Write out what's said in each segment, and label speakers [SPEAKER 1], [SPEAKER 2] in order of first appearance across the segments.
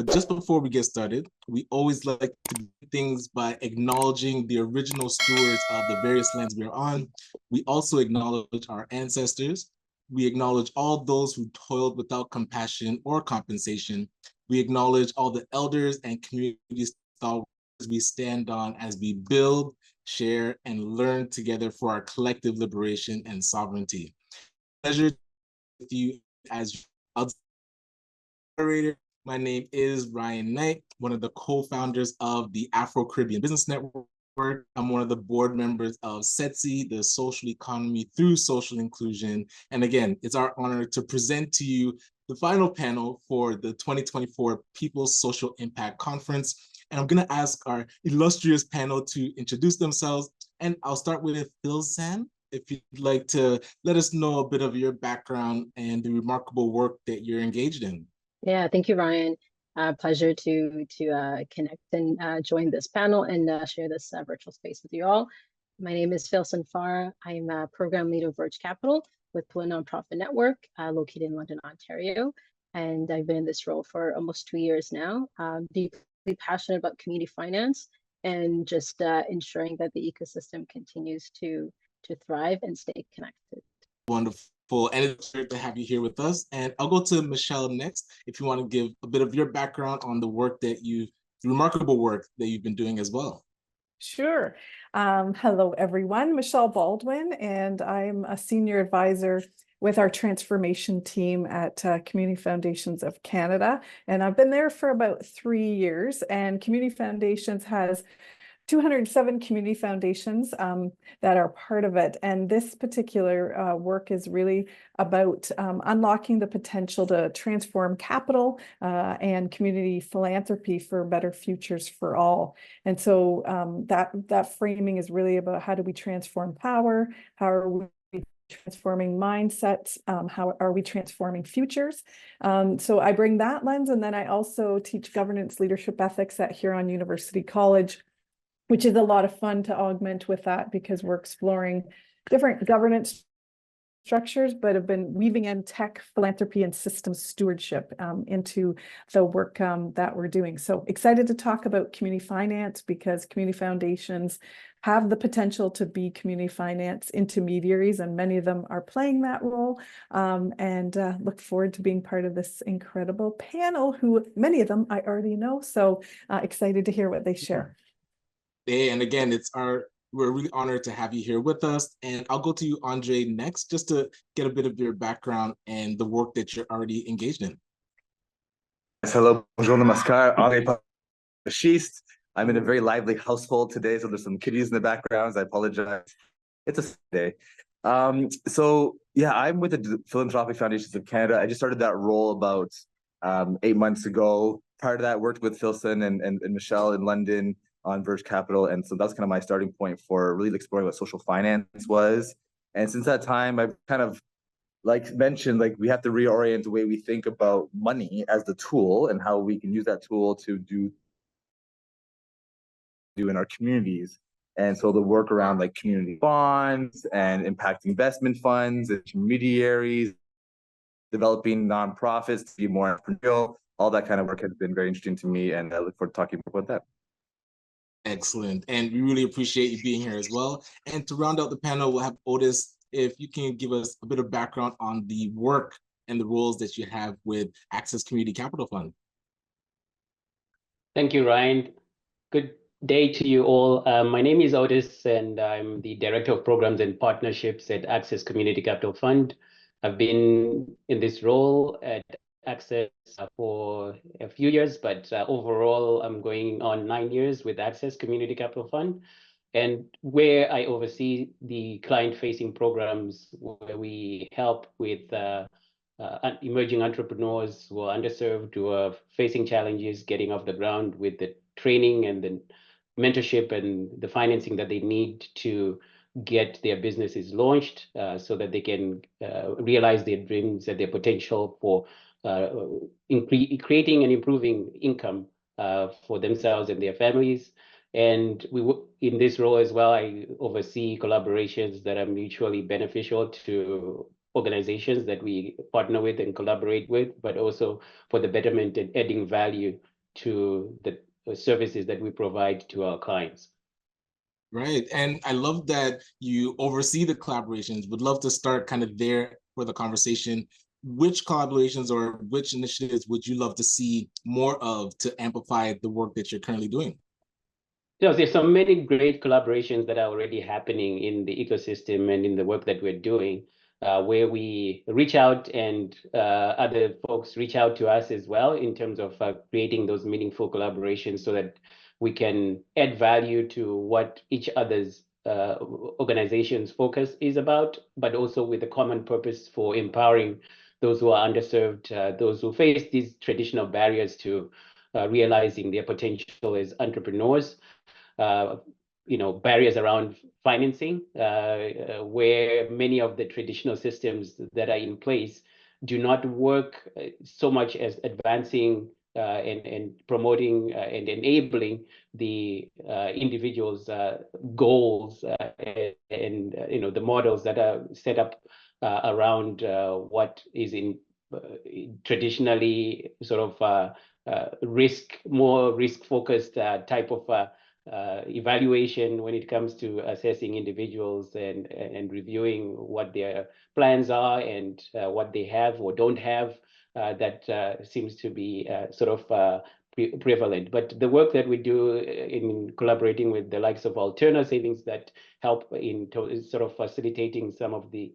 [SPEAKER 1] But just before we get started, we always like to do things by acknowledging the original stewards of the various lands we're on. We also acknowledge our ancestors. We acknowledge all those who toiled without compassion or compensation. We acknowledge all the elders and community stalwarts we stand on as we build, share, and learn together for our collective liberation and sovereignty. Pleasure with you as moderator. My name is Ryan Knight, one of the co-founders of the Afro-Caribbean Business Network. I'm one of the board members of Setsi, the social economy through social inclusion. And again, it's our honor to present to you the final panel for the 2024 People's Social Impact Conference. And I'm going to ask our illustrious panel to introduce themselves. And I'll start with Filsan, if you'd like to let us know a bit of your background and the remarkable work that you're engaged in.
[SPEAKER 2] Yeah, thank you, Ryan. Pleasure to connect and join this panel and share this virtual space with you all. My name is Filsan Farah. I'm a program leader of VERGE Capital with Pula Nonprofit Network located in London, Ontario. And I've been in this role for almost 2 years now. Deeply passionate about community finance and just ensuring that the ecosystem continues to thrive and stay connected.
[SPEAKER 1] Wonderful. And it's great to have you here with us. And I'll go to Michelle next, if you want to give a bit of your background on the work that the remarkable work that you've been doing as well.
[SPEAKER 3] Sure. Hello, everyone. Michelle Baldwin, and I'm a senior advisor with our transformation team at Community Foundations of Canada. And I've been there for about 3 years, and Community Foundations has 207 community foundations that are part of it. And this particular work is really about unlocking the potential to transform capital and community philanthropy for better futures for all. And so that framing is really about how do we transform power, how are we transforming mindsets, how are we transforming futures. So I bring that lens, and then I also teach governance leadership ethics at Huron University College, which is a lot of fun to augment with that because we're exploring different governance structures, but have been weaving in tech, philanthropy, and systems stewardship into the work that we're doing. So excited to talk about community finance because community foundations have the potential to be community finance intermediaries, and many of them are playing that role. And look forward to being part of this incredible panel, who many of them I already know. So excited to hear what they share.
[SPEAKER 1] And again, we're really honored to have you here with us. And I'll go to you, André, next, just to get a bit of your background and the work that you're already engaged in.
[SPEAKER 4] Yes, hello, bonjour, namaskar, André, Vashist. I'm in a very lively household today, so there's some kitties in the background. I apologize. It's a day. So yeah, I'm with the Philanthropic Foundations of Canada. I just started that role about 8 months ago. Prior to that, worked with Filsan and Michelle in London on VERGE Capital. And so that's kind of my starting point for really exploring what social finance was. And since that time, I've kind of mentioned, we have to reorient the way we think about money as the tool and how we can use that tool to do in our communities. And so the work around community bonds and impact investment funds, intermediaries, developing nonprofits to be more entrepreneurial, all that kind of work has been very interesting to me. And I look forward to talking more about that.
[SPEAKER 1] Excellent. And we really appreciate you being here as well. And to round out the panel, we'll have Otis, if you can give us a bit of background on the work and the roles that you have with Access Community Capital Fund.
[SPEAKER 5] Thank you, Ryan. Good day to you all. My name is Otis, and I'm the Director of Programs and Partnerships at Access Community Capital Fund. I've been in this role at Access for a few years, but overall, I'm going on 9 years with Access Community Capital Fund, and where I oversee the client-facing programs where we help with emerging entrepreneurs who are underserved, who are facing challenges getting off the ground, with the training and the mentorship and the financing that they need to get their businesses launched so that they can realize their dreams and their potential for creating and improving income for themselves and their families. And in this role as well, I oversee collaborations that are mutually beneficial to organizations that we partner with and collaborate with, but also for the betterment and adding value to the services that we provide to our clients.
[SPEAKER 1] Right. And I love that you oversee the collaborations. Would love to start kind of there for the conversation. Which collaborations or which initiatives would you love to see more of to amplify the work that you're currently doing?
[SPEAKER 5] There's so many great collaborations that are already happening in the ecosystem and in the work that we're doing, where we reach out and other folks reach out to us as well in terms of creating those meaningful collaborations so that we can add value to what each other's organization's focus is about, but also with a common purpose for empowering those who are underserved, those who face these traditional barriers to realizing their potential as entrepreneurs. Barriers around financing, where many of the traditional systems that are in place do not work so much as advancing and promoting and enabling the individual's goals and the models that are set up around what is in traditionally sort of more risk-focused type of evaluation when it comes to assessing individuals and reviewing what their plans are and what they have or don't have. That seems to be sort of prevalent. But the work that we do in collaborating with the likes of Alterna Savings that help in sort of facilitating some of the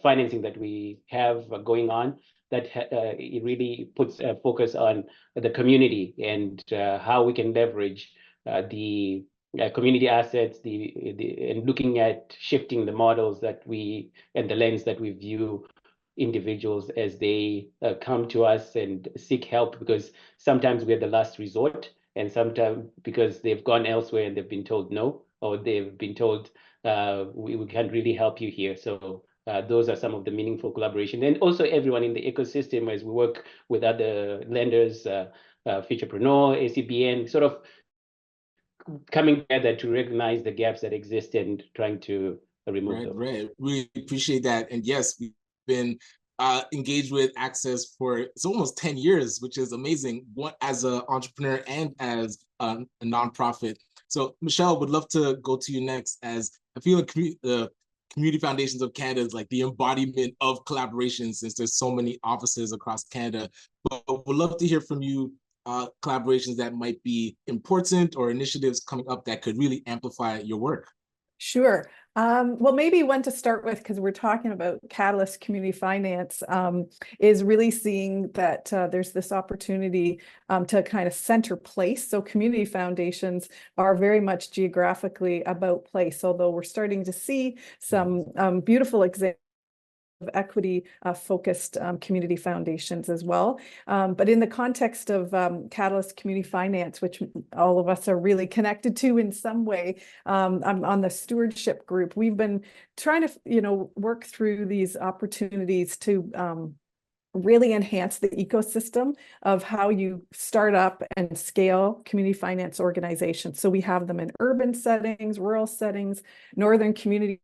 [SPEAKER 5] financing that we have going on, that it really puts a focus on the community and how we can leverage the community assets, and looking at shifting the models that we and the lens that we view individuals as they come to us and seek help, because sometimes we're the last resort, and sometimes because they've gone elsewhere and they've been told no, or they've been told we can't really help you here. So those are some of the meaningful collaboration, and also everyone in the ecosystem as we work with other lenders, Futurepreneur, ACBN, sort of coming together to recognize the gaps that exist and trying to remove them.
[SPEAKER 1] Right. We appreciate that. And yes, we've been engaged with Access for it's almost 10 years, which is amazing, as an entrepreneur and as a nonprofit. So Michelle, would love to go to you next, as I feel like the Community Foundations of Canada is like the embodiment of collaboration, since there's so many offices across Canada. But would love to hear from you collaborations that might be important or initiatives coming up that could really amplify your work.
[SPEAKER 3] Sure. Well, maybe one to start with, because we're talking about Catalyst Community Finance, is really seeing that there's this opportunity to kind of center place. So community foundations are very much geographically about place, although we're starting to see some beautiful examples of equity focused community foundations as well. But in the context of Catalyst Community Finance, which all of us are really connected to in some way, I'm on the stewardship group. We've been trying to, work through these opportunities to really enhance the ecosystem of how you start up and scale community finance organizations. So we have them in urban settings, rural settings, northern community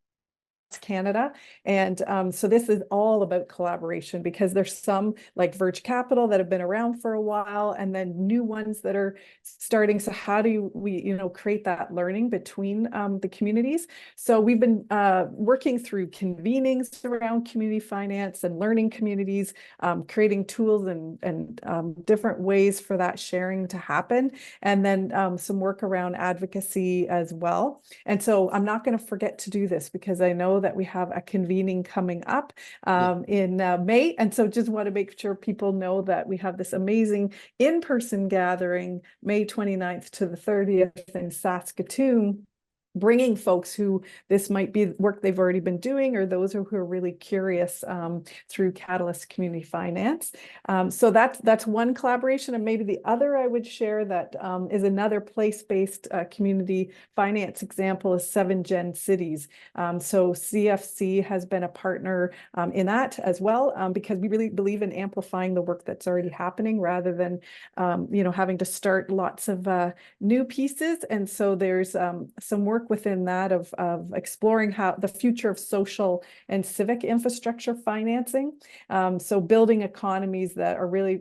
[SPEAKER 3] Canada. And so this is all about collaboration, because there's some like VERGE Capital that have been around for a while, and then new ones that are starting. So how do we, create that learning between the communities? So we've been working through convenings around community finance and learning communities, creating tools and different ways for that sharing to happen. And then some work around advocacy as well. And so I'm not going to forget to do this, because I know that we have a convening coming up in May. And so just want to make sure people know that we have this amazing in-person gathering, May 29th to the 30th in Saskatoon, bringing folks who this might be work they've already been doing, or those who are really curious through Catalyst Community Finance. So that's one collaboration. And maybe the other I would share that is another place-based community finance example is 7 Gen Cities. So CFC has been a partner in that as well, because we really believe in amplifying the work that's already happening rather than having to start lots of new pieces. And so there's some work work within that of exploring how the future of social and civic infrastructure financing. So building economies that are really,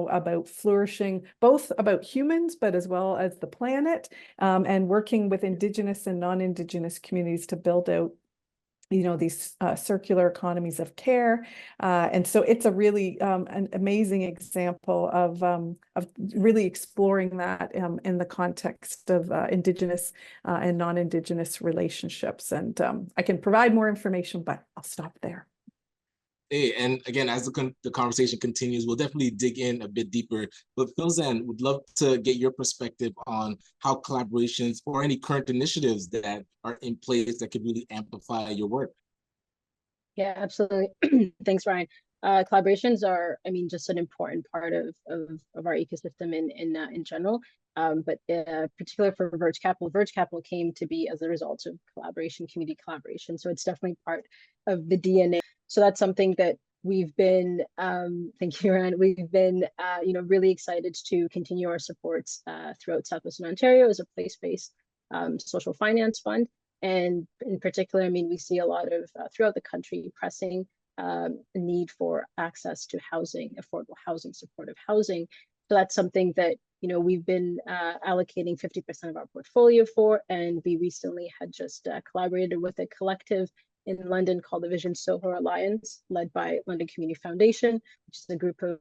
[SPEAKER 3] about flourishing, both about humans, but as well as the planet, and working with Indigenous and non-Indigenous communities to build out these circular economies of care. And so it's a really an amazing example of really exploring that in the context of Indigenous and non-Indigenous relationships. And I can provide more information, but I'll stop there.
[SPEAKER 1] Hey, and again, as the conversation continues, we'll definitely dig in a bit deeper. But Filsan, would love to get your perspective on how collaborations or any current initiatives that are in place that could really amplify your work.
[SPEAKER 2] Yeah, absolutely. Thanks, Ryan. Collaborations are, just an important part of our ecosystem in general. But particularly for Verge Capital came to be as a result of collaboration, community collaboration. So it's definitely part of the DNA. So that's something that we've been, thank you, Ryan, we've been, really excited to continue our supports throughout Southwestern Ontario as a place-based social finance fund. And in particular, we see a lot of, throughout the country, pressing need for access to housing, affordable housing, supportive housing. So that's something that, we've been allocating 50% of our portfolio for, and we recently had just collaborated with a collective in London called the Vision Soho Alliance, led by London Community Foundation, which is a group of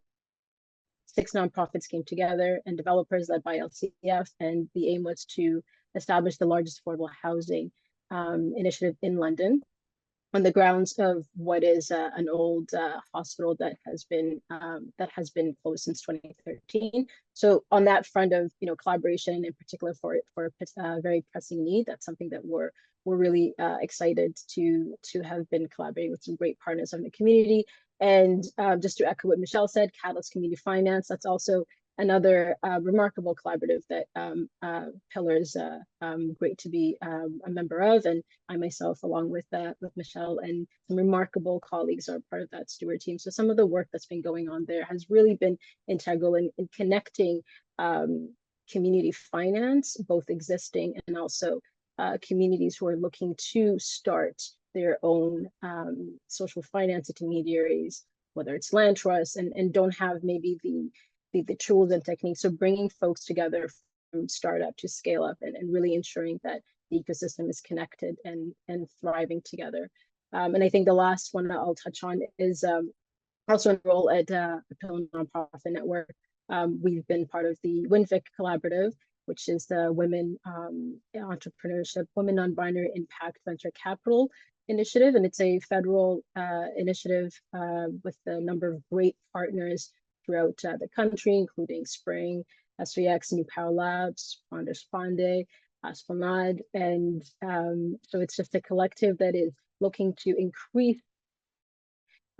[SPEAKER 2] 6 nonprofits came together and developers led by LCF, and the aim was to establish the largest affordable housing initiative in London on the grounds of what is an old hospital that has been closed since 2013. So on that front of collaboration, in particular for a very pressing need, that's something that we're really excited to have been collaborating with some great partners in the community. And just to echo what Michelle said, Catalyst Community Finance, that's also another remarkable collaborative that Pillar is great to be a member of, and I myself, along with Michelle and some remarkable colleagues, are part of that steward team. So some of the work that's been going on there has really been integral in connecting community finance, both existing and also communities who are looking to start their own social finance intermediaries, whether it's land trusts, and don't have maybe the tools and techniques. So bringing folks together from startup to scale up and really ensuring that the ecosystem is connected and thriving together. And I think the last one that I'll touch on is also enroll at the Pillar Nonprofit Network. We've been part of the WINVIC Collaborative, which is the Women Entrepreneurship, Women Non-Binary Impact Venture Capital Initiative. And it's a federal initiative with a number of great partners throughout the country, including Spring, SVX, New Power Labs, Fonda Sponde, Esplanade. And so it's just a collective that is looking to increase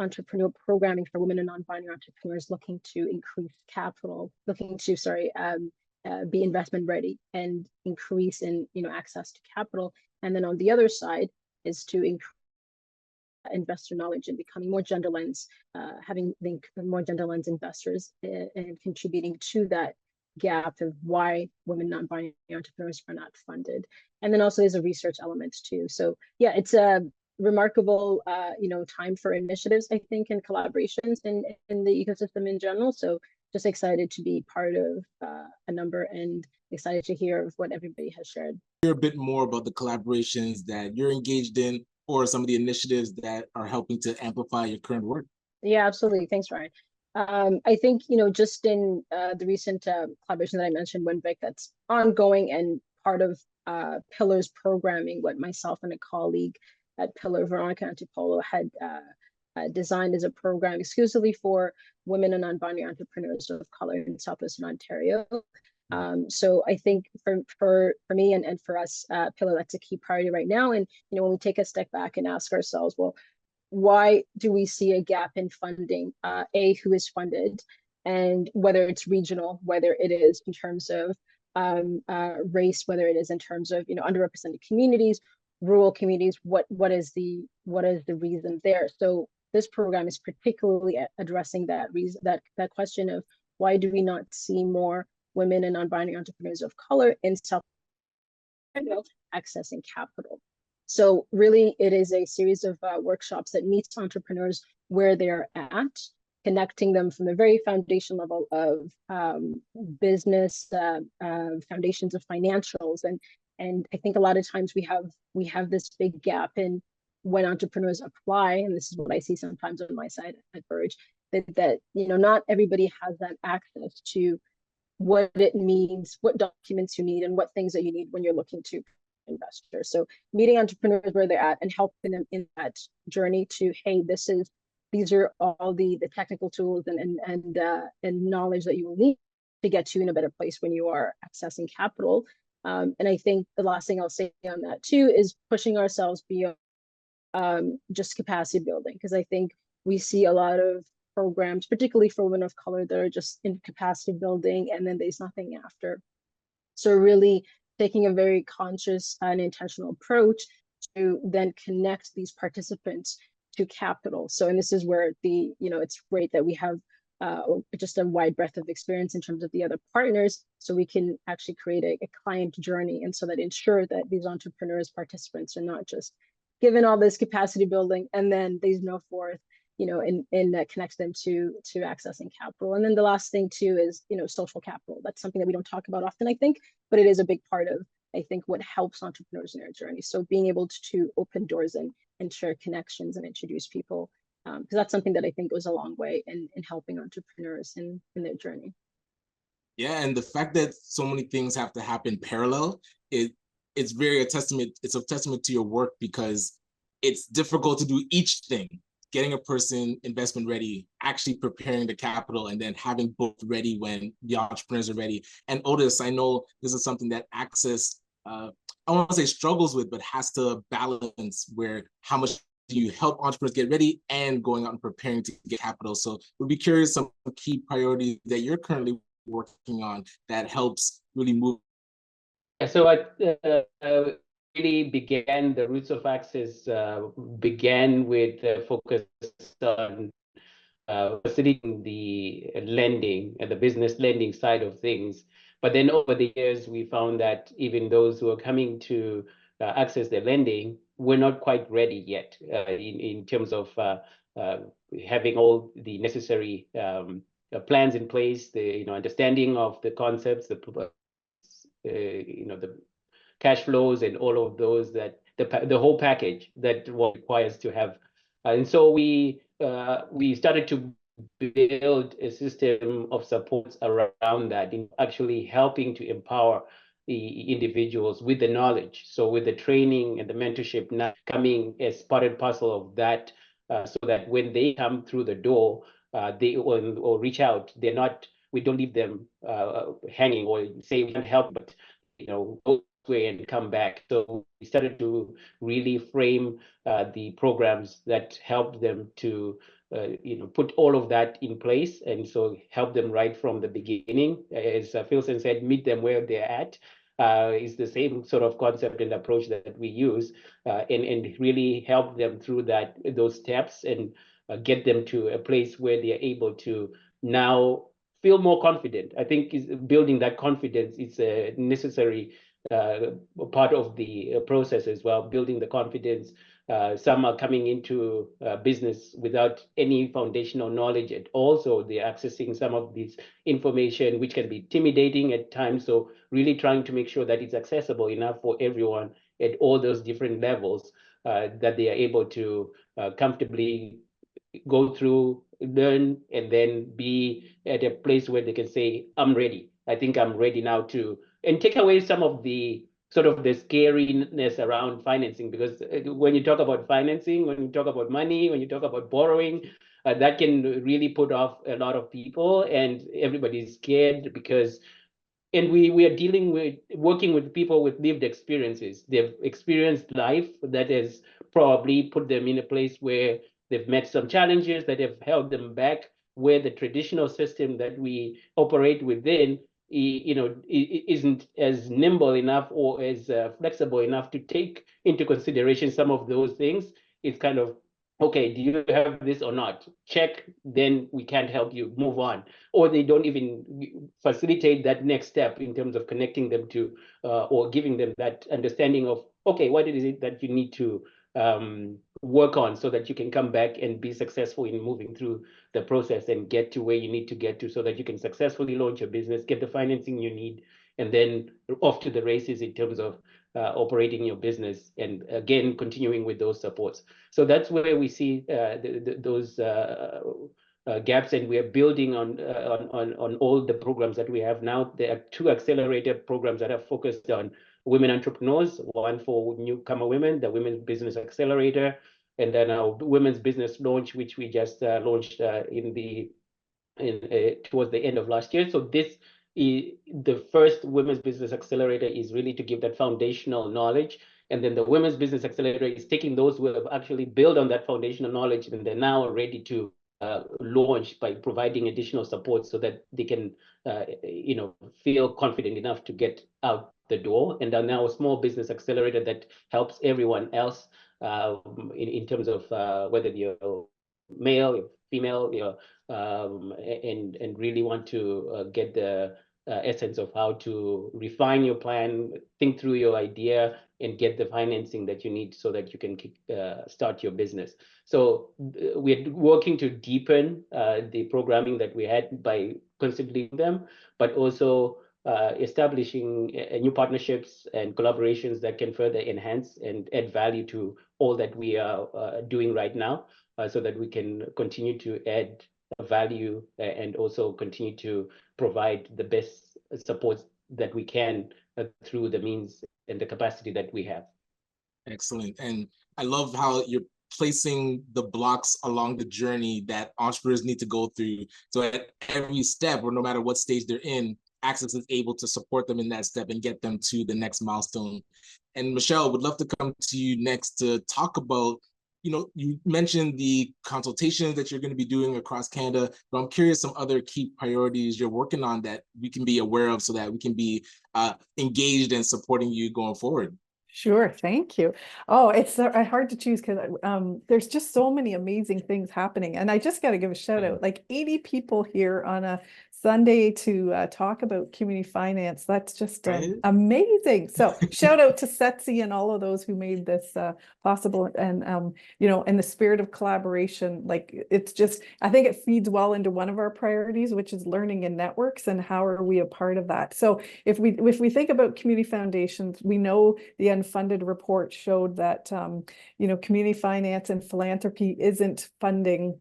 [SPEAKER 2] entrepreneurial programming for women and non-binary entrepreneurs, looking to increase capital, looking to, be investment ready and increase in access to capital. And then on the other side is to increase investor knowledge and becoming more gender lens, having more gender lens investors and contributing to that gap of why women non-binary entrepreneurs are not funded. And then also there's a research element too. So yeah, it's a remarkable time for initiatives, I think, and collaborations in the ecosystem in general. So just excited to be part of a number and excited to hear of what everybody has shared.
[SPEAKER 1] Hear a bit more about the collaborations that you're engaged in or some of the initiatives that are helping to amplify your current work.
[SPEAKER 2] Yeah, absolutely. Thanks, Ryan. I think, just in the recent collaboration that I mentioned, WINVIC, that's ongoing and part of Pillar's programming, what myself and a colleague at Pillar, Veronica Antipolo, had designed as a program exclusively for women and non-binary entrepreneurs of color in Southwestern Ontario. So I think for me and for us, Pillar, that's a key priority right now. And when we take a step back and ask ourselves, well, why do we see a gap in funding? Who is funded, and whether it's regional, whether it is in terms of race, whether it is in terms of underrepresented communities, rural communities, what is the reason there? So this program is particularly addressing that reason, that question of why do we not see more women and non-binary entrepreneurs of color in South accessing capital. So really, it is a series of workshops that meets entrepreneurs where they're at, connecting them from the very foundation level of business, foundations of financials, and I think a lot of times we have this big gap in when entrepreneurs apply, and this is what I see sometimes on my side at Verge, that not everybody has that access to what it means, what documents you need, and what things that you need when you're looking to investor. So meeting entrepreneurs where they're at and helping them in that journey to, hey, these are all the technical tools and knowledge that you will need to get you in a better place when you are accessing capital. And I think the last thing I'll say on that too is pushing ourselves beyond just capacity building, because I think we see a lot of programs, particularly for women of color, that are just in capacity building and then there's nothing after. So really taking a very conscious and intentional approach to then connect these participants to capital. So, and this is where it's great that we have just a wide breadth of experience in terms of the other partners, so we can actually create a client journey, and so that ensure that these entrepreneurs, participants are not just given all this capacity building and then there's no forth, and connects them to accessing capital. And then the last thing too is, social capital. That's something that we don't talk about often, I think, but it is a big part of, I think, what helps entrepreneurs in their journey. So being able to open doors and share connections and introduce people, because that's something that I think goes a long way in helping entrepreneurs in their journey.
[SPEAKER 1] Yeah, and the fact that so many things have to happen parallel, it's a testament to your work, because it's difficult to do each thing. Getting a person investment ready, actually preparing the capital, and then having both ready when the entrepreneurs are ready. And Otis, I know this is something that Access, I don't want to say struggles with, but has to balance, where how much do you help entrepreneurs get ready and going out and preparing to get capital. So we'd be curious some key priorities that you're currently working on that helps really move.
[SPEAKER 5] So I really began, the roots of Access began with focus on facilitating the lending and the business lending side of things. But then over the years, we found that even those who are coming to access their lending were not quite ready yet in terms of having all the necessary plans in place, the understanding of the concepts, the cash flows and all of those, that the whole package that one requires to have. And so we started to build a system of supports around that, in actually helping to empower the individuals with the knowledge. So with the training and the mentorship now coming as part and parcel of that, so that when they come through the door, they or reach out, we don't leave them hanging or say we can't help, but go away and come back. So we started to really frame the programs that help them to put all of that in place, and so help them right from the beginning. As Filsan said, meet them where they're at. Is the same sort of concept and approach that we use, and really help them through those steps, and get them to a place where they are able to now feel more confident. I think building that confidence is a necessary part of the process as well, building the confidence. Some are coming into business without any foundational knowledge at all, so they're accessing some of this information, which can be intimidating at times. So really trying to make sure that it's accessible enough for everyone at all those different levels, that they are able to comfortably go through, learn, and then be at a place where they can say, I'm ready. I think I'm ready now and take away some of the sort of the scariness around financing, because when you talk about financing, when you talk about money, when you talk about borrowing, that can really put off a lot of people, and everybody's scared because, and we are working with people with lived experiences. They've experienced life that has probably put them in a place where they've met some challenges that have held them back, where the traditional system that we operate within isn't as nimble enough or as flexible enough to take into consideration some of those things. It's kind of okay, do you have this or not? Check, then we can't help you, move on. Or they don't even facilitate that next step in terms of connecting them to, or giving them that understanding of, okay, what is it that you need to work on so that you can come back and be successful in moving through the process and get to where you need to get to so that you can successfully launch your business, get the financing you need, and then off to the races in terms of operating your business, and again, continuing with those supports. So that's where we see those gaps, and we are building on all the programs that we have now. There are 2 accelerator programs that are focused on women entrepreneurs, one for newcomer women, the Women's Business Accelerator, and then our Women's Business Launch, which we just launched towards the end of last year. So this the first Women's Business Accelerator is really to give that foundational knowledge. And then the Women's Business Accelerator is taking those who have actually built on that foundational knowledge, and they're now ready to launch by providing additional support so that they can, feel confident enough to get out the door. And then now a Small Business Accelerator that helps everyone else in terms of whether you're male, you're female, and really want to get the essence of how to refine your plan, think through your idea, and get the financing that you need so that you can start your business. So we're working to deepen the programming that we had by constantly them, but also establishing new partnerships and collaborations that can further enhance and add value to all that we are doing right now, so that we can continue to add value and also continue to provide the best support that we can through the means and the capacity that we have.
[SPEAKER 1] Excellent. And I love how you're placing the blocks along the journey that entrepreneurs need to go through. So at every step, or no matter what stage they're in, Access is able to support them in that step and get them to the next milestone. And Michelle, would love to come to you next to talk about, you mentioned the consultations that you're going to be doing across Canada, but I'm curious some other key priorities you're working on that we can be aware of so that we can be engaged in supporting you going forward.
[SPEAKER 3] Sure, thank you. Oh, it's hard to choose because there's just so many amazing things happening. And I just got to give a shout out, like 80 people here on a Sunday to talk about community finance. That's just amazing. So shout out to Setsi and all of those who made this possible. And, in the spirit of collaboration, like it's just, I think it feeds well into one of our priorities, which is learning in networks and how are we a part of that. So if we think about community foundations, we know the unfunded report showed that, community finance and philanthropy isn't funding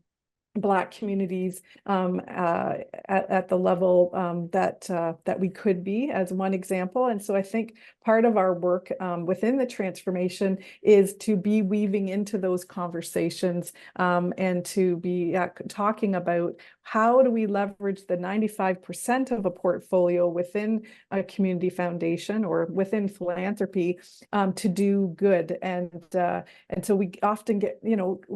[SPEAKER 3] Black communities at the level that we could be, as one example. And so I think part of our work within the transformation is to be weaving into those conversations and to be talking about how do we leverage the 95% of a portfolio within a community foundation or within philanthropy to do good. And so we often get,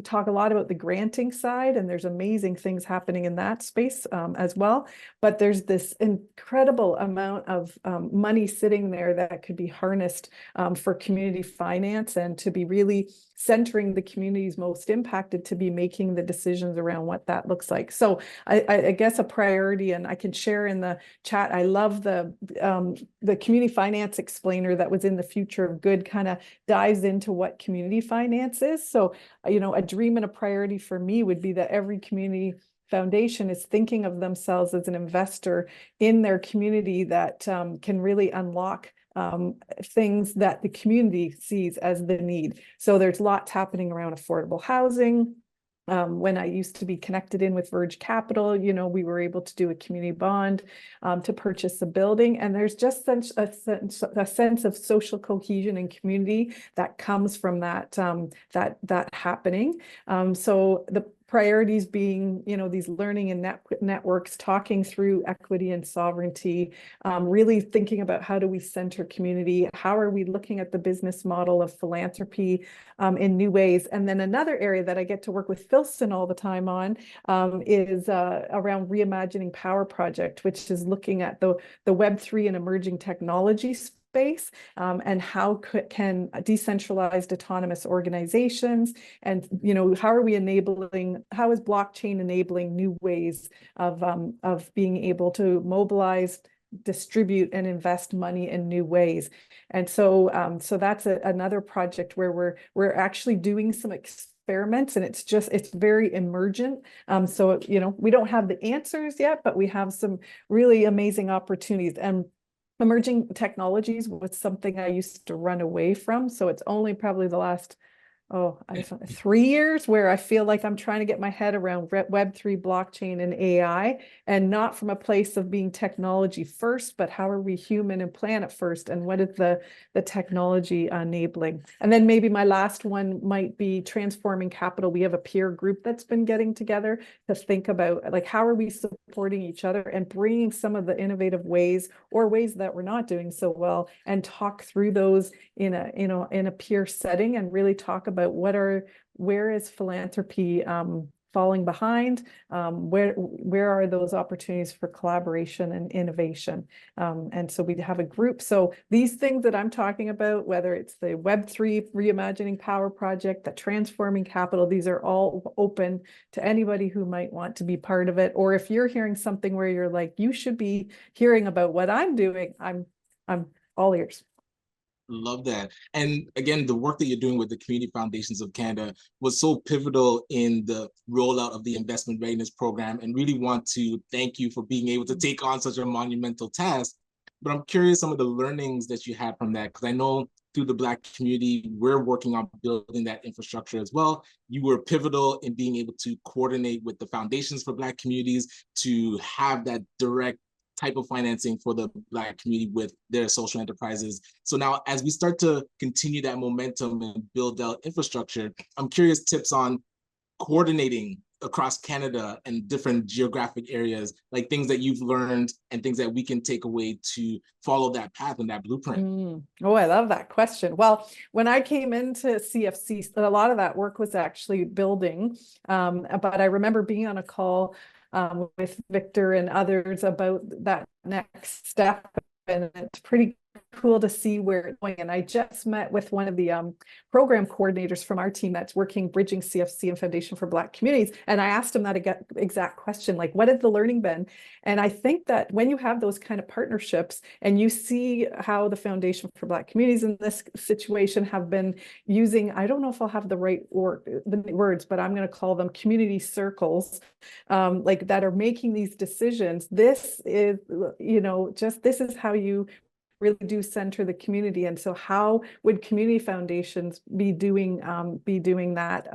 [SPEAKER 3] talk a lot about the granting side, and there's amazing things happening in that space as well. But there's this incredible amount of money sitting there that could be harnessed for community finance and to be really centering the communities most impacted to be making the decisions around what that looks like. So I guess a priority, and I can share in the chat, I love the community finance explainer that was in the Future of Good, kind of dives into what community finance is. So, a dream and a priority for me would be that every community foundation is thinking of themselves as an investor in their community that can really unlock things that the community sees as the need. So there's lots happening around affordable housing. When I used to be connected in with VERGE Capital, we were able to do a community bond to purchase a building. And there's just a sense of social cohesion and community that comes from that happening. So the priorities being, these learning and networks, talking through equity and sovereignty, really thinking about how do we center community, how are we looking at the business model of philanthropy in new ways. And then another area that I get to work with Filsan all the time on is around Reimagining Power Project, which is looking at the Web3 and emerging technology space. space, and how can decentralized autonomous organizations, and how are we enabling, how is blockchain enabling new ways of being able to mobilize, distribute, and invest money in new ways. And so so that's another project where we're actually doing some experiments, and it's very emergent. So we don't have the answers yet, but we have some really amazing opportunities. And emerging technologies was something I used to run away from. So it's only probably the last 3 years where I feel like I'm trying to get my head around Web3, blockchain, and AI, and not from a place of being technology first, but how are we human and planet first, and what is the technology enabling? And then maybe my last one might be transforming capital. We have a peer group that's been getting together to think about, like, how are we supporting each other and bringing some of the innovative ways or ways that we're not doing so well, and talk through those in a peer setting, and really talk about where is philanthropy falling behind, where are those opportunities for collaboration and innovation. And so we have a group. So these things that I'm talking about, whether it's the Web3 Reimagining Power Project, the Transforming Capital, these are all open to anybody who might want to be part of it. Or if you're hearing something where you're like, you should be hearing about what I'm doing, I'm all ears.
[SPEAKER 1] Love that. And again, the work that you're doing with the Community Foundations of Canada was so pivotal in the rollout of the Investment Readiness Program, and really want to thank you for being able to take on such a monumental task. But I'm curious some of the learnings that you had from that, because I know through the Black community, we're working on building that infrastructure as well. You were pivotal in being able to coordinate with the foundations for Black communities to have that direct type of financing for the Black community with their social enterprises. So now, as we start to continue that momentum and build out infrastructure, I'm curious tips on coordinating across Canada and different geographic areas, like things that you've learned and things that we can take away to follow that path and that blueprint.
[SPEAKER 3] Oh, I love that question. Well, when I came into CFC, a lot of that work was actually building, but I remember being on a call with Victor and others about that next step, and it's pretty cool to see where it's going. And I just met with one of the program coordinators from our team that's working bridging CFC and Foundation for Black Communities, and I asked him that exact question, like, what has the learning been? And I think that when you have those kind of partnerships and you see how the Foundation for Black Communities in this situation have been using, I don't know if I'll have the right words, but I'm going to call them community circles, like, that are making these decisions. This is, this is how you really do center the community. And so how would community foundations be doing that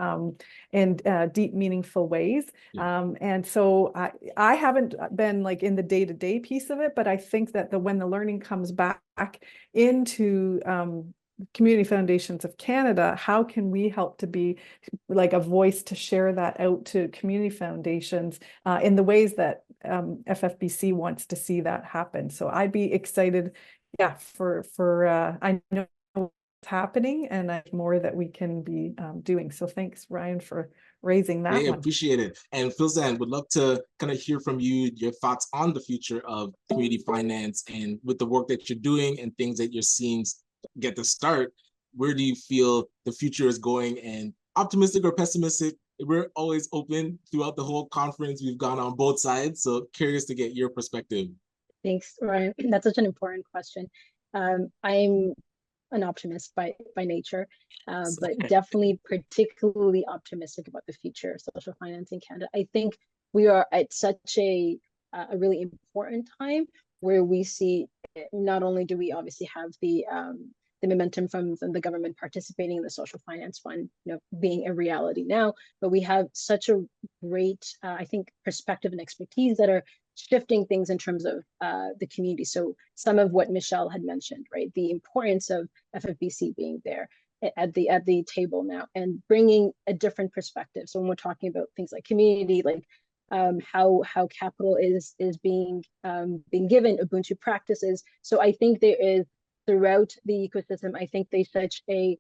[SPEAKER 3] in deep, meaningful ways? Yeah. And so I haven't been like in the day-to-day piece of it, but I think that when the learning comes back into Community Foundations of Canada, how can we help to be like a voice to share that out to community foundations in the ways that FFBC wants to see that happen? So I'd be excited, for I know what's happening, and more that we can be doing. So thanks, Ryan, for raising that.
[SPEAKER 1] I appreciate it. And Filsan, would love to kind of hear from you, your thoughts on the future of community finance, and with the work that you're doing and things that you're seeing get to start, where do you feel the future is going? And optimistic or pessimistic, we're always open throughout the whole conference. We've gone on both sides. So curious to get your perspective.
[SPEAKER 2] Thanks, Ryan. That's such an important question. I'm an optimist by nature, but definitely particularly optimistic about the future of social finance in Canada. I think we are at such a really important time where we see, not only do we obviously have the momentum from the government participating in the social finance fund, being a reality now, but we have such a great, I think, perspective and expertise that are shifting things in terms of the community. So some of what Michelle had mentioned, right? The importance of FFBC being there at the table now and bringing a different perspective. So when we're talking about things like community, like how capital is being given, Ubuntu practices. So I think there is, throughout the ecosystem, I think there's such a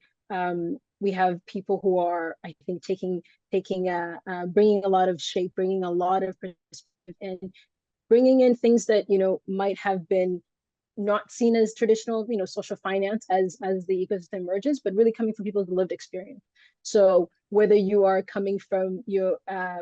[SPEAKER 2] we have people who are, I think, bringing a lot of shape, bringing a lot of perspective, and bringing in things that might have been not seen as traditional, social finance as the ecosystem emerges, but really coming from people's lived experience. So whether you are coming from your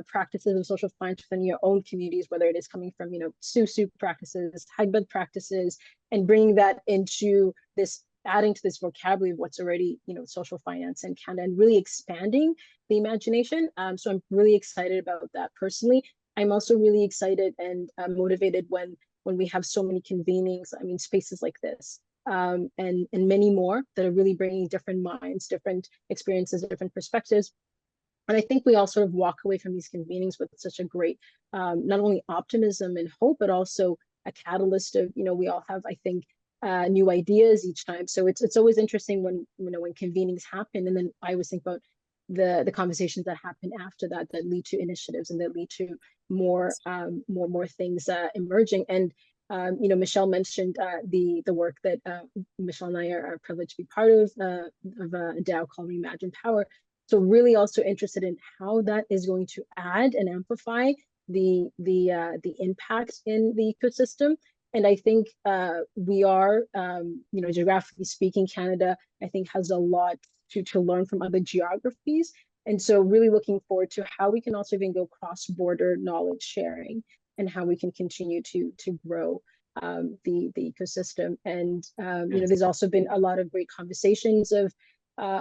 [SPEAKER 2] practices of social finance within your own communities, whether it is coming from, SUSU practices, hybrid practices, and bringing that into this, adding to this vocabulary of what's already, social finance in Canada, and really expanding the imagination. So I'm really excited about that personally. I'm also really excited and motivated when we have so many convenings, spaces like this, and many more that are really bringing different minds, different experiences, different perspectives. And I think we all sort of walk away from these convenings with such a great, not only optimism and hope, but also a catalyst of, we all have, I think, new ideas each time. So it's always interesting when, when convenings happen. And then I always think about the conversations that happen after that lead to initiatives and that lead to more things emerging. And Michelle mentioned the work that Michelle and I are privileged to be part of a DAO called Reimagine Power. So really also interested in how that is going to add and amplify the impact in the ecosystem. And I think we are, geographically speaking, Canada, I think, has a lot to learn from other geographies. And so really looking forward to how we can also even go cross-border knowledge sharing and how we can continue to grow the ecosystem. And, there's also been a lot of great conversations of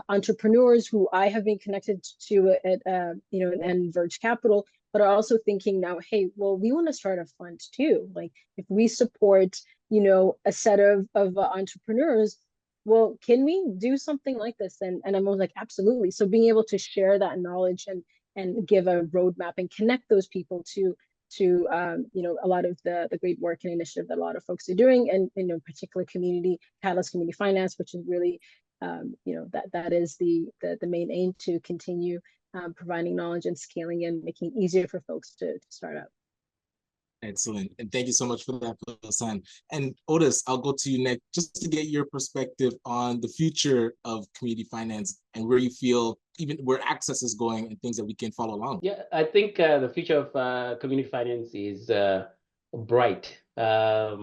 [SPEAKER 2] entrepreneurs who I have been connected to at, and VERGE Capital, but are also thinking now, hey, well, we want to start a fund too. Like if we support, a set of entrepreneurs, well, can we do something like this? And I'm always like, absolutely. So being able to share that knowledge and give a roadmap and connect those people to a lot of the great work and initiative that a lot of folks are doing, and particular community, Catalyst Community Finance, which is really, that is the main aim, to continue providing knowledge and scaling and making it easier for folks to start up.
[SPEAKER 1] Excellent. And thank you so much for that, Filsan. And Otis, I'll go to you next, just to get your perspective on the future of community finance and where you feel, even where access is going and things that we can follow along.
[SPEAKER 5] Yeah, I think the future of community finance is bright. There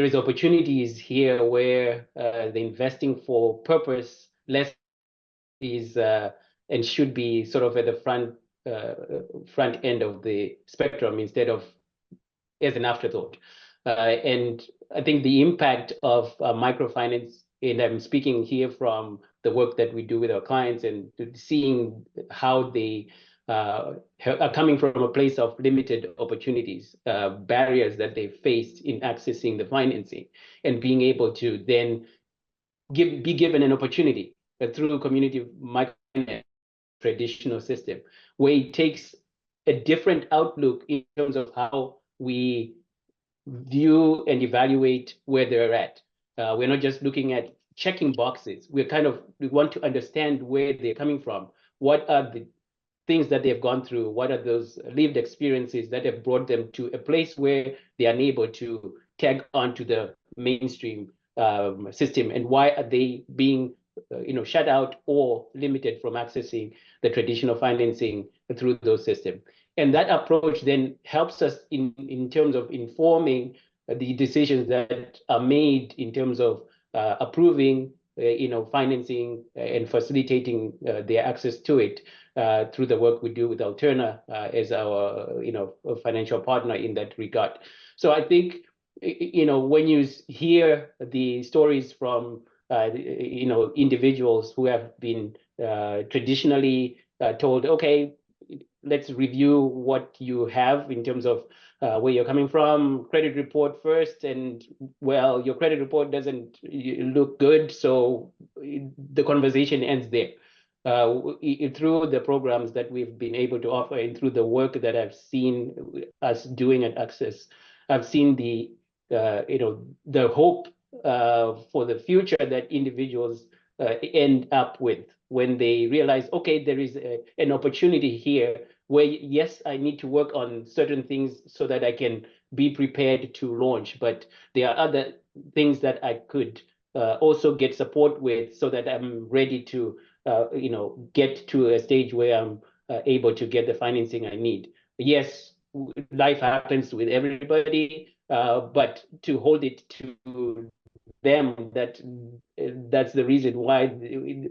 [SPEAKER 5] is opportunities here where the investing for purpose less is and should be sort of at the front end of the spectrum instead of as an afterthought. And I think the impact of microfinance, and I'm speaking here from the work that we do with our clients and seeing how they are coming from a place of limited opportunities, barriers that they faced in accessing the financing, and being able to then be given an opportunity through community microfinance traditional system, where it takes a different outlook in terms of how we view and evaluate where they're at. We're not just looking at checking boxes. We want to understand where they're coming from. What are the things that they've gone through? What are those lived experiences that have brought them to a place where they are unable to tag onto the mainstream system? And why are they being shut out or limited from accessing the traditional financing through those systems? And that approach then helps us in terms of informing the decisions that are made in terms of approving, financing and facilitating their access to it through the work we do with Alterna as our, financial partner in that regard. So I think, when you hear the stories from individuals who have been traditionally told, okay, let's review what you have in terms of where you're coming from, credit report first, and well, your credit report doesn't look good, so the conversation ends there. Through the programs that we've been able to offer and through the work that I've seen us doing at Access, I've seen the hope for the future that individuals end up with when they realize, okay, there is an opportunity here where, yes, I need to work on certain things so that I can be prepared to launch, but there are other things that I could also get support with so that I'm ready to, get to a stage where I'm able to get the financing I need. Yes, life happens with everybody, but to hold it to them that's the reason why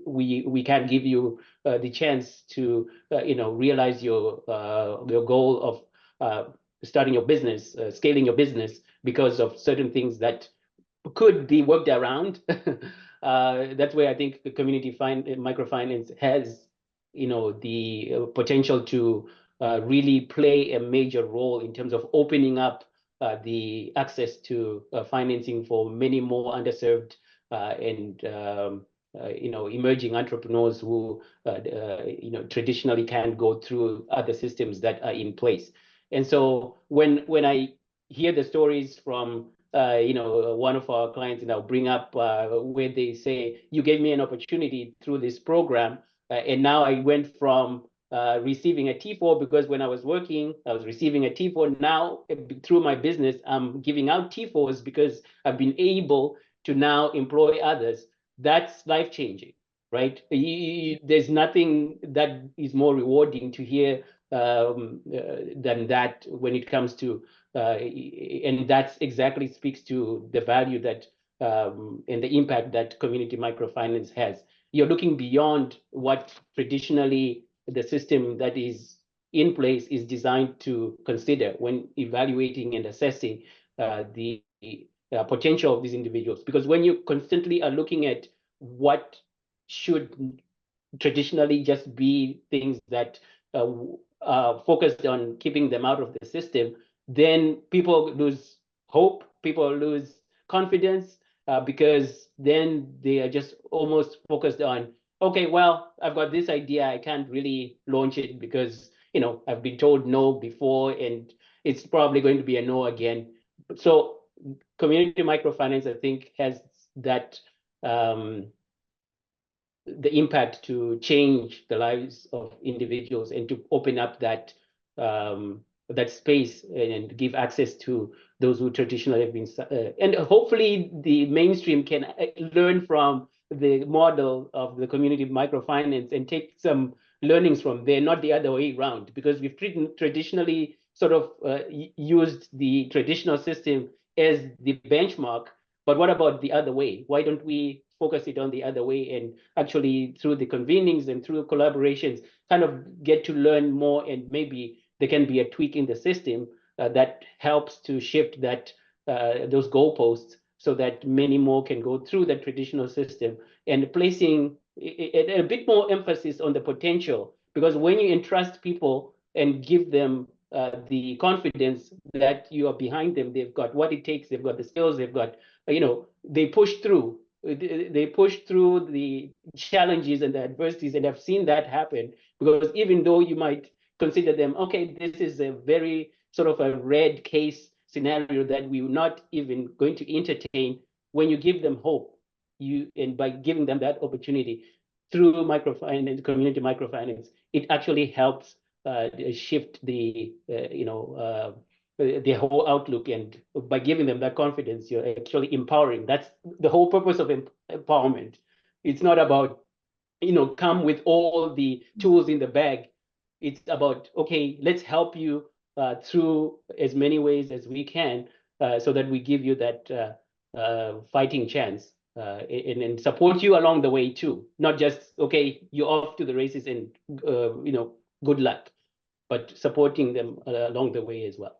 [SPEAKER 5] we can't give you the chance to realize your goal of starting your business, scaling your business, because of certain things that could be worked around. That's where I think the community microfinance has, the potential to really play a major role in terms of opening up the access to financing for many more underserved and emerging entrepreneurs who traditionally can't go through other systems that are in place. And so when I hear the stories from one of our clients, and I'll bring up where they say, you gave me an opportunity through this program, and now I went from receiving a T4 because when I was working, I was receiving a T4. Now, through my business, I'm giving out T4s because I've been able to now employ others. That's life-changing, right? There's nothing that is more rewarding to hear than that when it comes to and that's exactly speaks to the value that and the impact that community microfinance has. You're looking beyond what traditionally the system that is in place is designed to consider when evaluating and assessing the potential of these individuals. Because when you constantly are looking at what should traditionally just be things that focused on keeping them out of the system, then people lose hope, people lose confidence, because then they are just almost focused on, okay, well, I've got this idea, I can't really launch it because I've been told no before, and it's probably going to be a no again. So community microfinance, I think, has that the impact to change the lives of individuals and to open up that that space and give access to those who traditionally have been, and hopefully the mainstream can learn from the model of the community microfinance and take some learnings from there, not the other way around, because we've traditionally sort of used the traditional system as the benchmark. But what about the other way? Why don't we focus it on the other way and actually through the convenings and through collaborations kind of get to learn more, and maybe there can be a tweak in the system that helps to shift that those goalposts so that many more can go through the traditional system, and placing a bit more emphasis on the potential, because when you entrust people and give them the confidence that you are behind them, they've got what it takes, they've got the skills, they've got, they push through the challenges and the adversities, and I've seen that happen. Because even though you might consider them, okay, this is a very sort of a red case scenario that we're not even going to entertain, when you give them hope, and by giving them that opportunity through microfinance, community microfinance, it actually helps shift the whole outlook. And by giving them that confidence, you're actually empowering. That's the whole purpose of empowerment. It's not about come with all the tools in the bag. It's about, okay, let's help you through as many ways as we can, so that we give you that fighting chance, and support you along the way too. Not just, okay, you're off to the races and good luck, but supporting them along the way as well.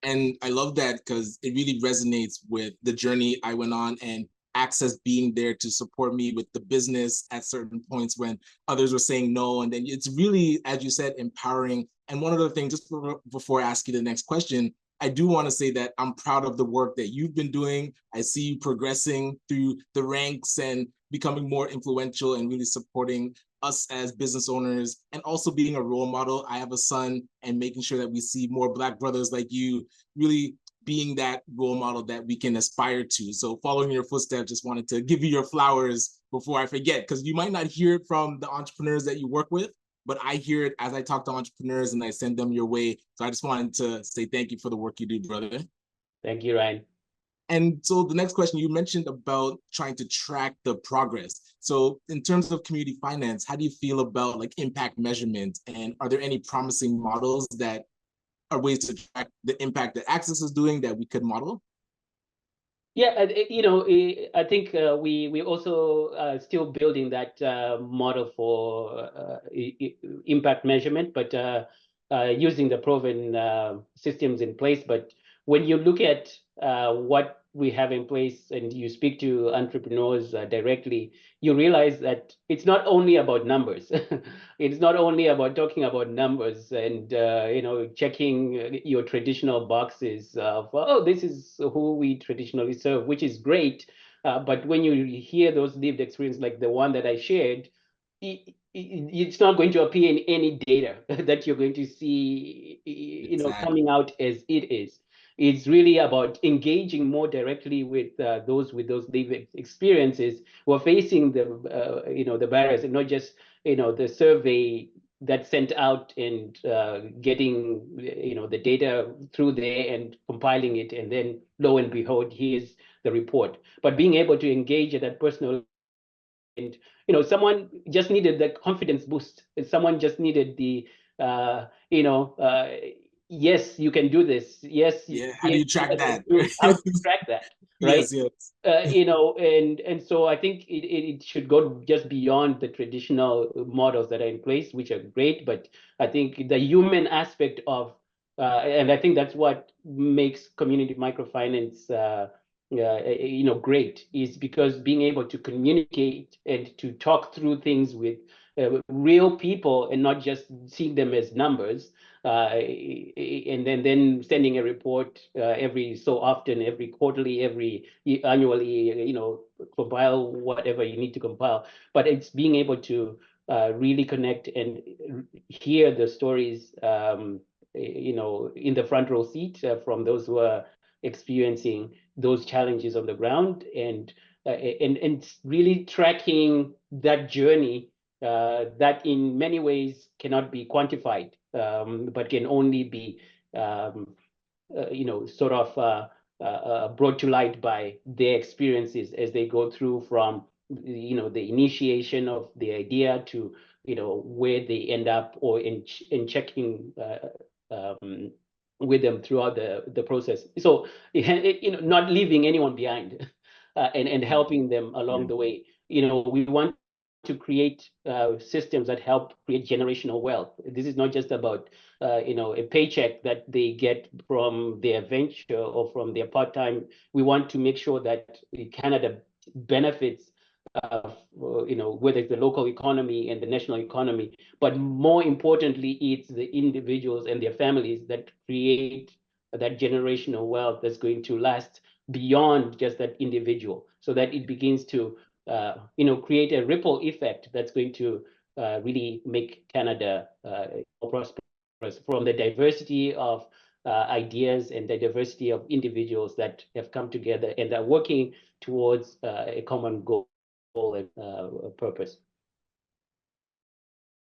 [SPEAKER 1] And I love that because it really resonates with the journey I went on, and Access being there to support me with the business at certain points when others were saying no. And then it's really, as you said, empowering. And one other thing, just before I ask you the next question, I do want to say that I'm proud of the work that you've been doing. I see you progressing through the ranks and becoming more influential and really supporting us as business owners, and also being a role model. I have a son, and making sure that we see more Black brothers like you really being that role model that we can aspire to. So following your footsteps, just wanted to give you your flowers before I forget, because you might not hear it from the entrepreneurs that you work with, but I hear it as I talk to entrepreneurs and I send them your way. So I just wanted to say thank you for the work you do, brother.
[SPEAKER 5] Thank you, Ryan.
[SPEAKER 1] And so the next question, you mentioned about trying to track the progress. So in terms of community finance, how do you feel about like impact measurement? And are there any promising models that are ways to track the impact that Access is doing that we could model?
[SPEAKER 5] Yeah, I think we also still building that model for impact measurement, but using the proven systems in place. But when you look at what we have in place and you speak to entrepreneurs directly, you realize that it's not only about numbers. It's not only about talking about numbers and checking your traditional boxes of, oh, this is who we traditionally serve, which is great. But when you hear those lived experience like the one that I shared, it's not going to appear in any data that you're going to see,
[SPEAKER 1] Exactly.
[SPEAKER 5] coming out as it is. It's really about engaging more directly with those lived experiences who are facing the barriers, and not just the survey that's sent out and getting the data through there and compiling it, and then lo and behold, here's the report. But being able to engage at that personal, and someone just needed the confidence boost. Someone just needed the yes, you can do this. Yes,
[SPEAKER 1] Yeah, how do you track that?
[SPEAKER 5] How do you track that? Right.
[SPEAKER 1] Yes.
[SPEAKER 5] And so I think it should go just beyond the traditional models that are in place, which are great. But I think the human aspect of and I think that's what makes community microfinance great, is because being able to communicate and to talk through things with real people and not just seeing them as numbers, and then sending a report every so often, every quarterly, every annually, compile whatever you need to compile. But it's being able to really connect and hear the stories, in the front row seat from those who are experiencing those challenges on the ground, and really tracking that journey that in many ways cannot be quantified, but can only be sort of brought to light by their experiences as they go through from the initiation of the idea to where they end up, or in checking with them throughout the process. So not leaving anyone behind, and helping them along the way. We want to create systems that help create generational wealth. This is not just about a paycheck that they get from their venture or from their part-time. We want to make sure that Canada benefits whether it's the local economy and the national economy, but more importantly, it's the individuals and their families that create that generational wealth that's going to last beyond just that individual, so that it begins to create a ripple effect that's going to really make Canada more prosperous, from the diversity of ideas and the diversity of individuals that have come together and are working towards a common goal and purpose.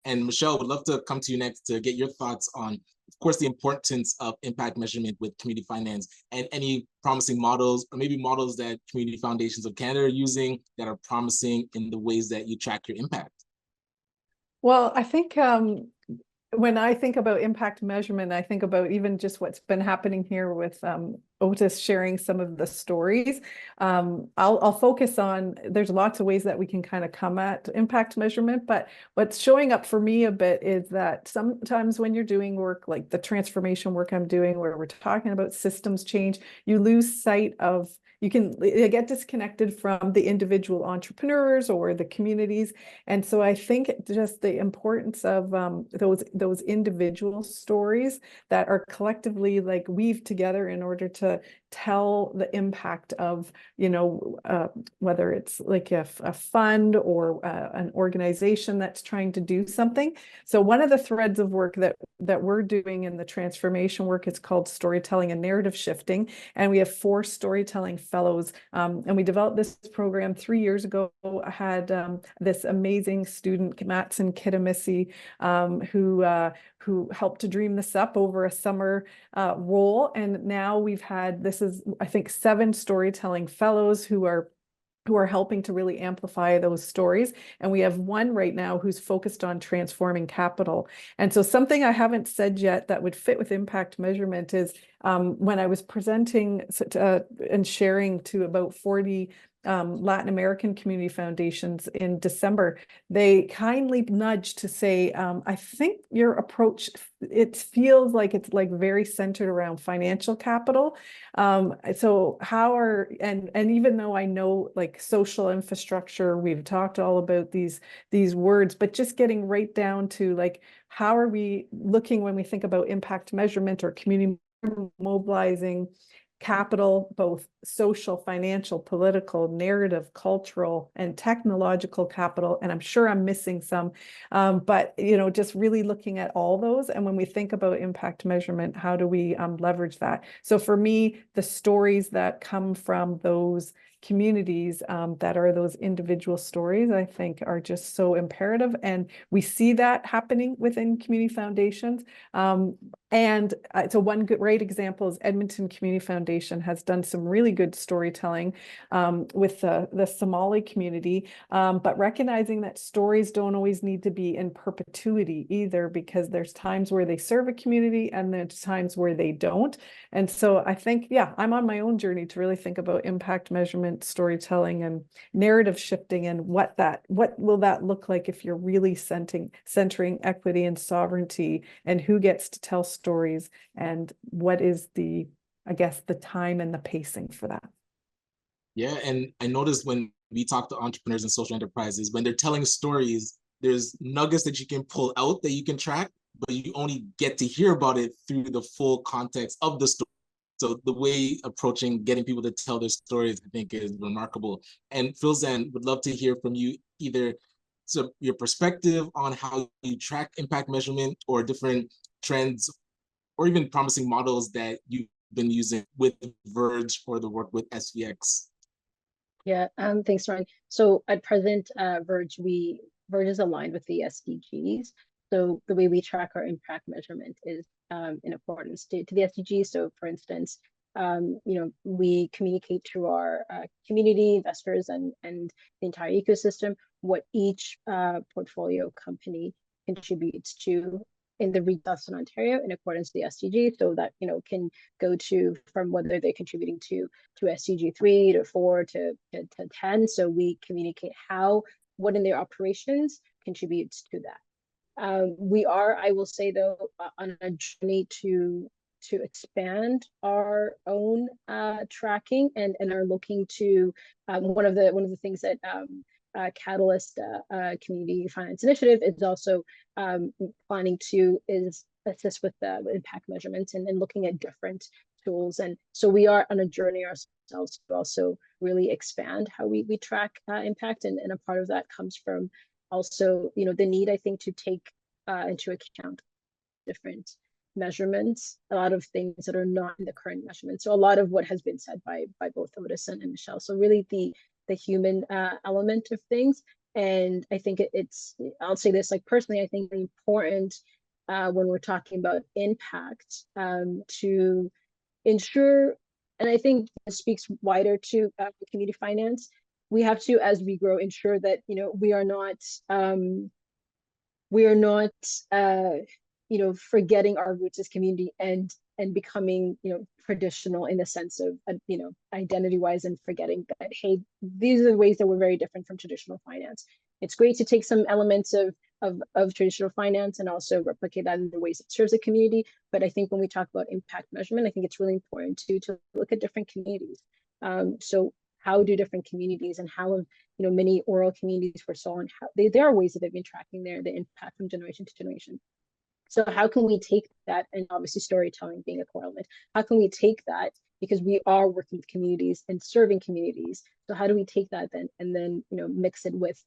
[SPEAKER 1] And Michelle, would love to come to you next to get your thoughts on, of course, the importance of impact measurement with community finance, and any promising models, or maybe models that community foundations of Canada are using that are promising in the ways that you track your impact.
[SPEAKER 3] Well, I think when I think about impact measurement, I think about even just what's been happening here with Otis sharing some of the stories. I'll focus on, there's lots of ways that we can kind of come at impact measurement, but what's showing up for me a bit is that sometimes when you're doing work like the transformation work I'm doing, where we're talking about systems change, you lose sight of, you get disconnected from the individual entrepreneurs or the communities. And so I think just the importance of those individual stories that are collectively like weaved together in order to tell the impact of, whether it's like a fund or an organization that's trying to do something. So one of the threads of work that we're doing in the transformation work is called storytelling and narrative shifting. And we have 4 storytelling fellows. And we developed this program 3 years ago. I had this amazing student, Matson Kitamisi, who helped to dream this up over a summer role. And now we've had, this is, I think, 7 storytelling fellows who are who are helping to really amplify those stories. And we have one right now who's focused on transforming capital. And so something I haven't said yet that would fit with impact measurement is when I was presenting and sharing to about 40 Latin American community foundations in December, they kindly nudged to say, I think your approach, it feels like it's like very centered around financial capital. So how are, and even though I know like social infrastructure, we've talked all about these words, but just getting right down to like, how are we looking when we think about impact measurement or community mobilizing capital, both social, financial, political, narrative, cultural, and technological capital. And I'm sure I'm missing some, but just really looking at all those. And when we think about impact measurement, how do we leverage that? So for me, the stories that come from those communities that are those individual stories, I think are just so imperative. And we see that happening within community foundations. And so one great example is Edmonton Community Foundation has done some really good storytelling with the Somali community, but recognizing that stories don't always need to be in perpetuity either, because there's times where they serve a community and there's times where they don't. And so I think, yeah, I'm on my own journey to really think about impact measurement, storytelling, and narrative shifting, and what will that look like if you're really centering equity and sovereignty, and who gets to tell stories, and what is the time and the pacing for that.
[SPEAKER 1] Yeah, and I noticed when we talk to entrepreneurs and social enterprises, when they're telling stories, there's nuggets that you can pull out that you can track, but you only get to hear about it through the full context of the story. So the way approaching getting people to tell their stories, I think, is remarkable. And Filsan, would love to hear from you, either your perspective on how you track impact measurement or different trends or even promising models that you've been using with VERGE or the work with SVX.
[SPEAKER 2] Yeah, thanks, Ryan. So at present, VERGE is aligned with the SDGs. So the way we track our impact measurement is in accordance to the SDGs. So for instance, we communicate to our community, investors, and the entire ecosystem what each portfolio company contributes to in the region of Ontario in accordance to the SDG, so that can go to from whether they're contributing to SDG 3 to 4 to 10. So we communicate what in their operations contributes to that. We are, I will say though, on a journey to expand our own tracking, and are looking to one of the things that Catalyst Community Finance Initiative is also planning to assist with impact measurements and looking at different tools. And so we are on a journey ourselves to also really expand how we track impact, and a part of that comes from also the need, I think, to take into account different measurements, a lot of things that are not in the current measurement. So a lot of what has been said by both Otis and Michelle. So really the human element of things. And I think I'll say this, like personally, I think it's important when we're talking about impact to ensure, and I think this speaks wider to community finance, we have to, as we grow, ensure that we are not forgetting our roots as community and becoming traditional in the sense of identity wise, and forgetting that, hey, these are the ways that we're very different from traditional finance. It's great to take some elements of traditional finance and also replicate that in the ways it serves the community. But I think when we talk about impact measurement, I think it's really important to look at different communities. So how do different communities, and how have many oral communities for so on, how there are ways that they've been tracking the impact from generation to generation. So how can we take that, and obviously storytelling being a core element, how can we take that, because we are working with communities and serving communities, so how do we take that then and then mix it with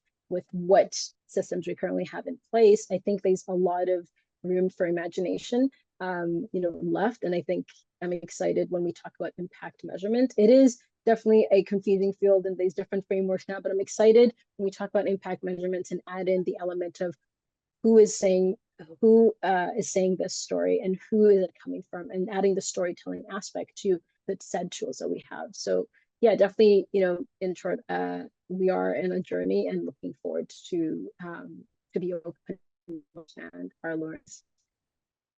[SPEAKER 2] what systems we currently have in place? I think there's a lot of room for imagination left, and I think I'm excited when we talk about impact measurement. It is definitely a confusing field, and there's different frameworks now, but I'm excited when we talk about impact measurements and add in the element of who is saying this story and who is it coming from, and adding the storytelling aspect to the said tools that we have. So yeah, definitely, in short, we are in a journey and looking forward to be open to understand our learnings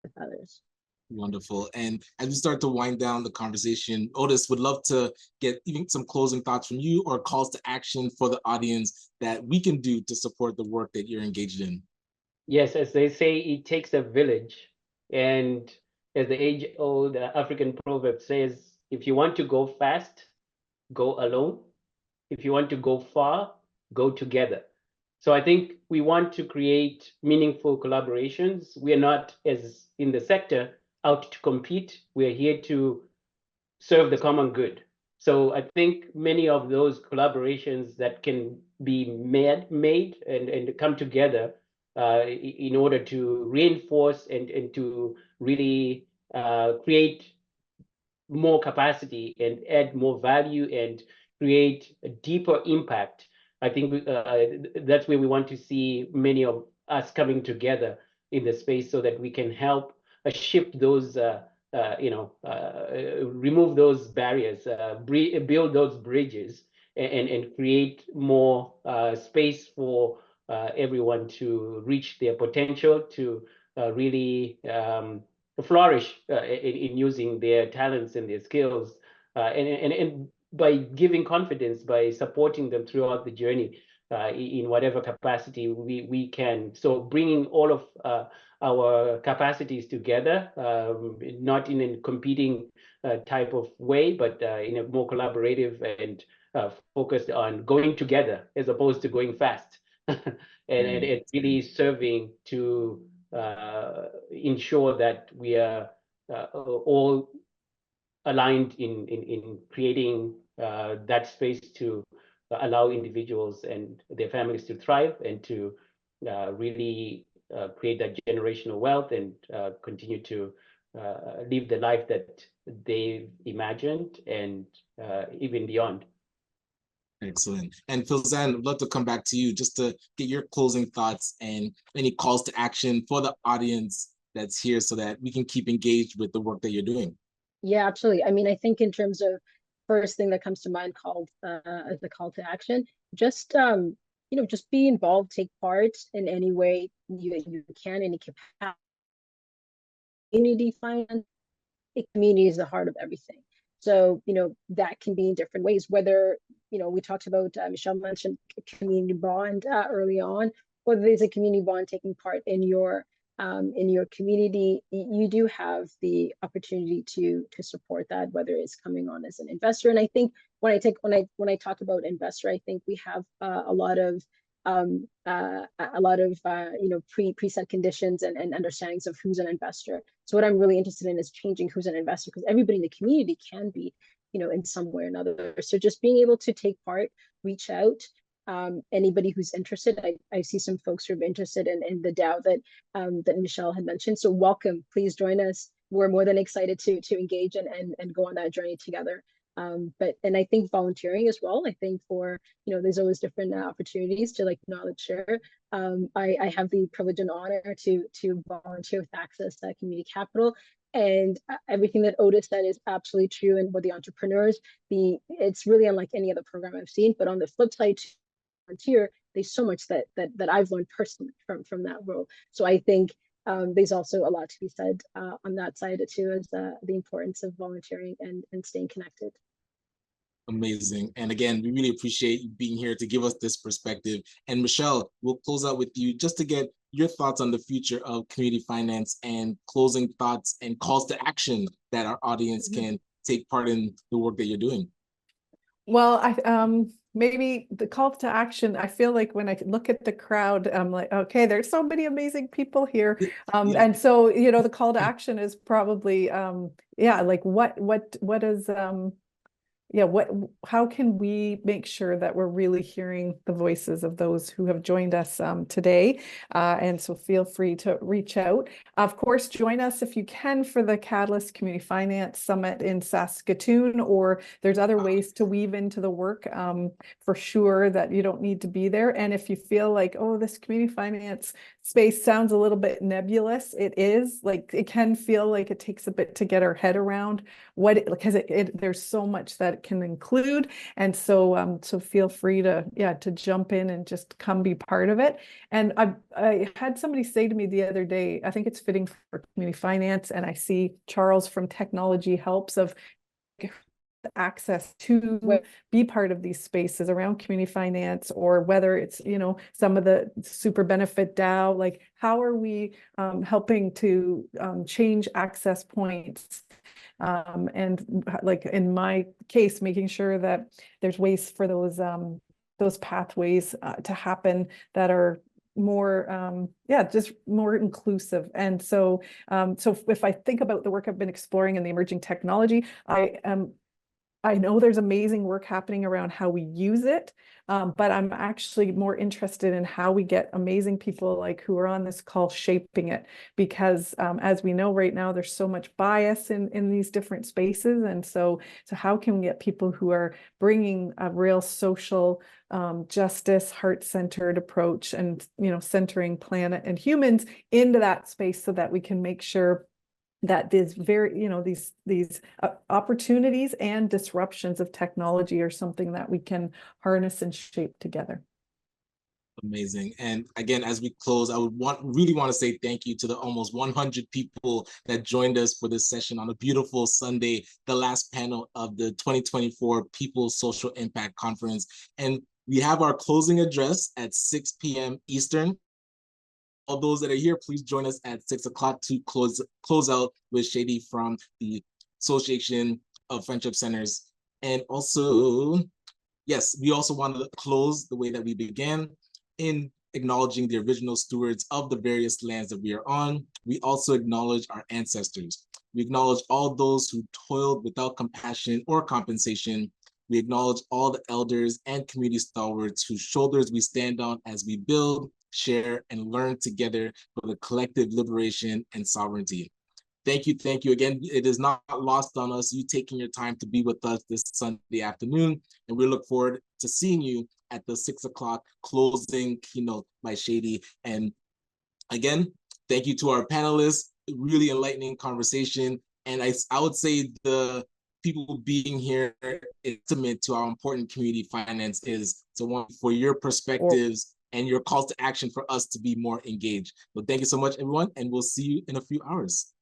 [SPEAKER 2] with others.
[SPEAKER 1] Wonderful. And as we start to wind down the conversation, Otis, would love to get even some closing thoughts from you or calls to action for the audience that we can do to support the work that you're engaged in.
[SPEAKER 5] Yes, as they say, it takes a village. And as the age-old African proverb says, if you want to go fast, go alone. If you want to go far, go together. So I think we want to create meaningful collaborations. We are not, as in the sector, out to compete. We're here to serve the common good. So I think many of those collaborations that can be made and come together in order to reinforce and to really create more capacity and add more value and create a deeper impact. I think that's where we want to see many of us coming together in the space so that we can help shift those, remove those barriers, build those bridges, and create more space for everyone to reach their potential, to really flourish in using their talents and their skills, and by giving confidence, by supporting them throughout the journey in whatever capacity we can. So bringing all of our capacities together, not in a competing type of way, but in a more collaborative and focused on going together as opposed to going fast, and really serving to ensure that we are all aligned in creating that space to allow individuals and their families to thrive and to really create that generational wealth and continue to live the life that they've imagined and even beyond.
[SPEAKER 1] Excellent. And Filsan, I'd love to come back to you just to get your closing thoughts and any calls to action for the audience that's here so that we can keep engaged with the work that you're doing.
[SPEAKER 2] Yeah, absolutely. I mean, I think in terms of first thing that comes to mind called as the call to action, just just be involved, take part in any way you can, any capacity. Community finance, community is the heart of everything. So, that can be in different ways, whether, we talked about, Michelle mentioned community bond early on, whether there's a community bond taking part in your community, you do have the opportunity to support that, whether it's coming on as an investor. And I think when I talk about investor, I think we have a lot of preset conditions and understandings of who's an investor. So what I'm really interested in is changing who's an investor, because everybody in the community can be, in some way or another. So just being able to take part, reach out. Anybody who's interested, I see some folks who are interested in the DAO that Michelle had mentioned. So welcome, please join us. We're more than excited to engage and go on that journey together. And I think volunteering as well. I think for, there's always different opportunities to knowledge share. I have the privilege and honor to volunteer with Access Community Capital. And everything that Otis said is absolutely true. And with the entrepreneurs, it's really unlike any other program I've seen. But on the flip side, volunteer, there's so much that I've learned personally from that role. So I think there's also a lot to be said on that side too, as the importance of volunteering and staying connected.
[SPEAKER 1] Amazing. And again, we really appreciate you being here to give us this perspective. And Michelle, we'll close out with you just to get your thoughts on the future of community finance and closing thoughts and calls to action that our audience can take part in the work that you're doing.
[SPEAKER 3] Well, maybe the call to action, I feel like when I look at the crowd, I'm like, okay, there's so many amazing people here. And so, the call to action is probably, like what is, how can we make sure that we're really hearing the voices of those who have joined us today? And so feel free to reach out. Of course, join us if you can for the Catalyst Community Finance Summit in Saskatoon, or there's other ways to weave into the work for sure that you don't need to be there. And if you feel like, oh, this community finance space sounds a little bit nebulous, it is. Like, it can feel like it takes a bit to get our head around because there's so much that that can include. And so so feel free to jump in and just come be part of it. And I had somebody say to me the other day, I think it's fitting for community finance, and I see Charles from Technology Helps of access to be part of these spaces around community finance, or whether it's, you know, some of the super benefit DAO, like how are we helping to change access points, and like in my case, making sure that there's ways for those pathways to happen that are more just more inclusive. And so so if I think about the work I've been exploring in the emerging technology, I know there's amazing work happening around how we use it, but I'm actually more interested in how we get amazing people like who are on this call shaping it, because as we know right now, there's so much bias in these different spaces. And so how can we get people who are bringing a real social justice, heart-centered approach, and, you know, centering planet and humans into that space, so that we can make sure that these very, you know, these opportunities and disruptions of technology are something that we can harness and shape together.
[SPEAKER 1] Amazing. And again, as we close, I would really want to say thank you to the almost 100 people that joined us for this session on a beautiful Sunday, the last panel of the 2024 People's Social Impact Conference. And we have our closing address at 6 p.m. Eastern. All those that are here, please join us at 6 o'clock to close out with Shady from the Association of Friendship Centers. And also, yes, we also want to close the way that we began, in acknowledging the original stewards of the various lands that we are on. We also acknowledge our ancestors. We acknowledge all those who toiled without compassion or compensation. We acknowledge all the elders and community stalwarts whose shoulders we stand on as we build, share, and learn together for the collective liberation and sovereignty. Thank you again. It is not lost on us, you taking your time to be with us this Sunday afternoon, and we look forward to seeing you at the 6 o'clock closing keynote by Shady. And again, thank you to our panelists, really enlightening conversation. And I would say the people being here is testament to how important community finance is. So for your perspectives and your calls to action for us to be more engaged. So thank you so much, everyone, and we'll see you in a few hours.